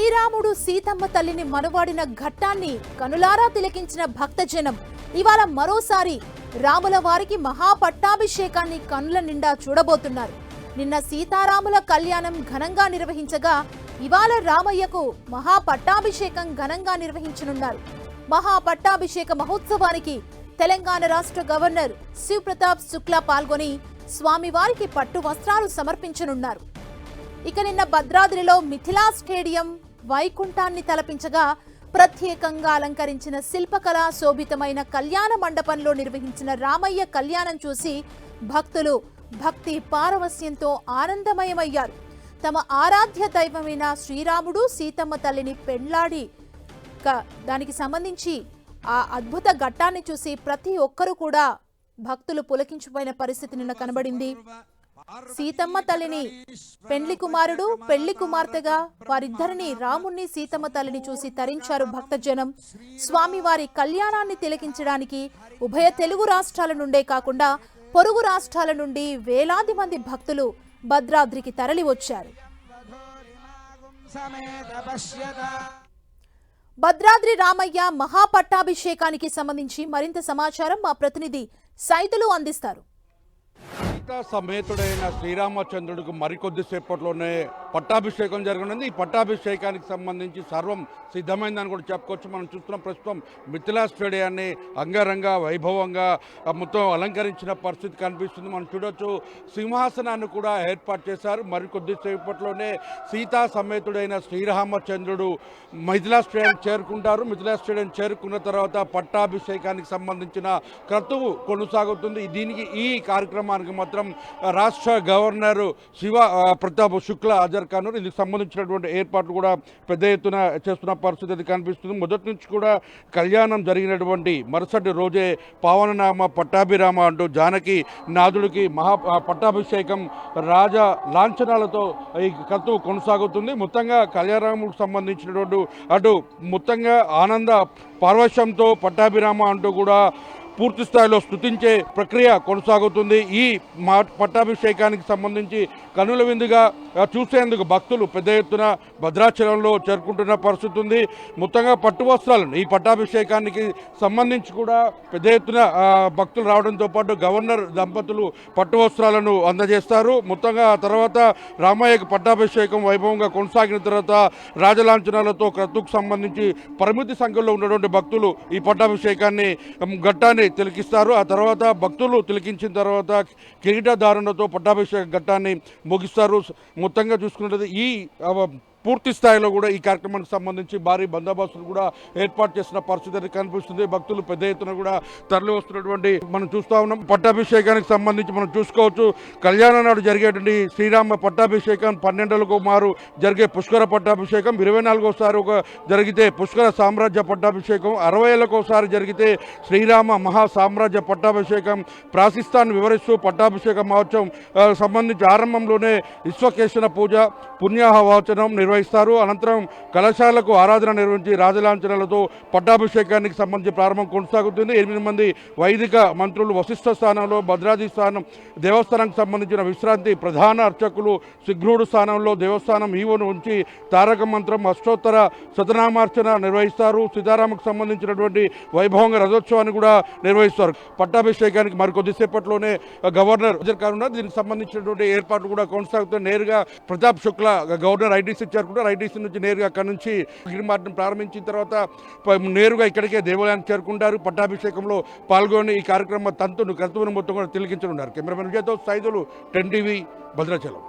శ్రీరాముడు సీతమ్మ తల్లిని మనవాడిన ఘట్టాన్ని కనులారా తిలకించిన భక్తజనం ఇవాళ మరోసారి రాముల వారికి మహాపట్టాభిషేకాన్ని కనుల నిండా చూడబోతున్నారు. నిన్న సీతారాముల కళ్యాణం ఘనంగా నిర్వహించగా ఇవాళ రామయ్యకు మహాపట్టాభిషేకం ఘనంగా నిర్వహించనున్నారు. మహాపట్టాభిషేక మహోత్సవానికి తెలంగాణ రాష్ట్ర గవర్నర్ శివ్ ప్రతాప్ శుక్లా పాల్గొని స్వామివారికి పట్టు వస్త్రాలు సమర్పించనున్నారు. ఇక నిన్న భద్రాద్రిలో మిథిలా స్టేడియం వైకుంఠాన్ని తలపించగా ప్రత్యేకంగా అలంకరించిన శిల్పకళా శోభితమైన కళ్యాణ మండపంలో నిర్వహించిన రామయ్య కళ్యాణం చూసి భక్తులు భక్తి పారవస్యంతో ఆనందమయమయ్యారు. తమ ఆరాధ్య దైవమైన శ్రీరాముడు సీతమ్మ తల్లిని పెళ్లాడి దానికి సంబంధించి ఆ అద్భుత ఘట్టాన్ని చూసి ప్రతి ఒక్కరూ కూడా భక్తులు పులకించిపోయిన పరిస్థితి నిన్న కనబడింది. సీతమ్మ తల్లిని పెండ్లి కుమారుడు పెళ్లి కుమార్తెగా వారిద్దరిని రాముణ్ణి సీతమ్మ తల్లిని చూసి తరించారు భక్తజనం. స్వామివారి కళ్యాణాన్ని తిలకించడానికి ఉభయ తెలుగు రాష్ట్రాల నుండే కాకుండా పొరుగు రాష్ట్రాల నుండి వేలాది మంది భక్తులు భద్రాద్రికి తరలి వచ్చారు. భద్రాద్రి రామయ్య మహాపట్టాభిషేకానికి సంబంధించి మరింత సమాచారం మా ప్రతినిధి సైదులు అందిస్తారు. సమేతుడైన శ్రీరామచంద్రుడికి మరికొద్ది సేపట్లోనే పట్టాభిషేకం జరగనుంది. ఈ పట్టాభిషేకానికి సంబంధించి సర్వం సిద్ధమైందని కూడా చెప్పుకోవచ్చు. మనం చూస్తున్నాం ప్రస్తుతం మిథిలా స్టేడియాన్ని అంగరంగ వైభవంగా మొత్తం అలంకరించిన పరిస్థితి కనిపిస్తుంది. మనం చూడొచ్చు సింహాసనాన్ని కూడా ఏర్పాటు చేశారు. మరికొద్ది సేపట్లోనే సీతా సమేతుడైన శ్రీరామచంద్రుడు మిథిలా స్టేడియం చేరుకుంటారు. మిథిలా స్టేడియం చేరుకున్న తర్వాత పట్టాభిషేకానికి సంబంధించిన క్రతువు కొనసాగుతుంది. దీనికి ఈ కార్యక్రమానికి మాత్రం రాష్ట్ర గవర్నర్ శివ ప్రతాప్ శుక్లా హాజరు కానున్నారు. ఇందుకు సంబంధించినటువంటి ఏర్పాట్లు కూడా పెద్ద ఎత్తున చేస్తున్న పరిస్థితి అది కనిపిస్తుంది. మొదటి నుంచి కూడా కళ్యాణం జరిగినటువంటి మరుసటి రోజే పావననామ పట్టాభిరామ అంటూ జానకి నాథుడికి పట్టాభిషేకం రాజ లాంఛనాలతో ఈ క్రతువు కొనసాగుతుంది. మొత్తంగా కళ్యాణముకు సంబంధించినటువంటి అటు మొత్తంగా ఆనంద పార్వశ్యంతో పట్టాభిరామ అంటూ కూడా పూర్తి స్థాయిలో స్తుతించే ప్రక్రియ కొనసాగుతుంది. ఈ పట్టాభిషేకానికి సంబంధించి కనుల విందుగా చూసేందుకు భక్తులు పెద్ద ఎత్తున భద్రాచలంలో చేరుకుంటున్న పరిస్థితి ఉంది. మొత్తంగా పట్టు వస్త్రాలను ఈ పట్టాభిషేకానికి సంబంధించి కూడా పెద్ద ఎత్తున భక్తులు రావడంతో పాటు గవర్నర్ దంపతులు పట్టు వస్త్రాలను అందజేస్తారు. మొత్తంగా తర్వాత రామయ్యకు పట్టాభిషేకం వైభవంగా కొనసాగిన తర్వాత రాజలాంఛనాలతో క్రతువుకు సంబంధించి పరిమితి సంఖ్యలో ఉన్నటువంటి భక్తులు ఈ పట్టాభిషేకాన్ని ఘట్టాన్ని తిలకిస్తారు. ఆ తర్వాత భక్తులు తిలకించిన తర్వాత కిరీటధారణతో పట్టాభిషేక ఘట్టాన్ని ముగిస్తారు. మొత్తంగా చూసుకున్నట్లయితే ఈ పూర్తి స్థాయిలో కూడా ఈ కార్యక్రమానికి సంబంధించి భారీ బందోబస్తులు కూడా ఏర్పాటు చేసిన పరిస్థితి కనిపిస్తుంది. భక్తులు పెద్ద ఎత్తున కూడా తరలి వస్తున్నటువంటి మనం చూస్తూ ఉన్నాం. పట్టాభిషేకానికి సంబంధించి మనం చూసుకోవచ్చు. కళ్యాణం నాడు జరిగేటువంటి శ్రీరామ పట్టాభిషేకం 12లకు మారు జరిగే పుష్కర పట్టాభిషేకం, 24సారి ఒక జరిగితే పుష్కర సామ్రాజ్య పట్టాభిషేకం, 60 ఏళ్ళకోసారి జరిగితే శ్రీరామ మహా సామ్రాజ్య పట్టాభిషేకం. ప్రాశిస్తాన్ని వివరిస్తూ పట్టాభిషేక మహోత్సవం సంబంధించి ఆరంభంలోనే విశ్వకేశన పూజ పుణ్యాహవాచనం నిర్వహిస్తారు. అనంతరం కళాశాలకు ఆరాధన నిర్వహించి రాజలాంఛనాలతో పట్టాభిషేకానికి సంబంధించి ప్రారంభం కొనసాగుతుంది. 8 మంది వైదిక మంత్రులు వశిష్ఠ స్థానంలో, భద్రాద్రి స్థానం దేవస్థానానికి సంబంధించిన విశ్రాంతి ప్రధాన అర్చకులు సిగ్రూడు స్థానంలో దేవస్థానం ఈవోను ఉంచి తారక మంత్రం అష్టోత్తర శతనామార్చన నిర్వహిస్తారు. సీతారామకు సంబంధించినటువంటి వైభవంగా రథోత్సవాన్ని కూడా నిర్వహిస్తారు. పట్టాభిషేకానికి మరి కొద్దిసేపట్లోనే గవర్నర్ హాజరు కానున్నారు. దీనికి సంబంధించినటువంటి ఏర్పాట్లు కూడా కొనసాగుతాయి. నేరుగా ప్రతాప్ శుక్లా గవర్నర్ ఐటీసీ చేరుకుంటారు. ఐటీసీ నుంచి నేరుగా అక్కడ నుంచి గిరిమార్గం ప్రారంభించిన తర్వాత నేరుగా ఇక్కడికే దేవాలయానికి చేరుకుంటారు. పట్టాభిషేకంలో పాల్గొని ఈ కార్యక్రమ క్రతువును మొత్తం కూడా తిలకించనున్నారు. కెమెరామెన్ విజయ్తో సైదులు 10 టీవీ భద్రాచలం.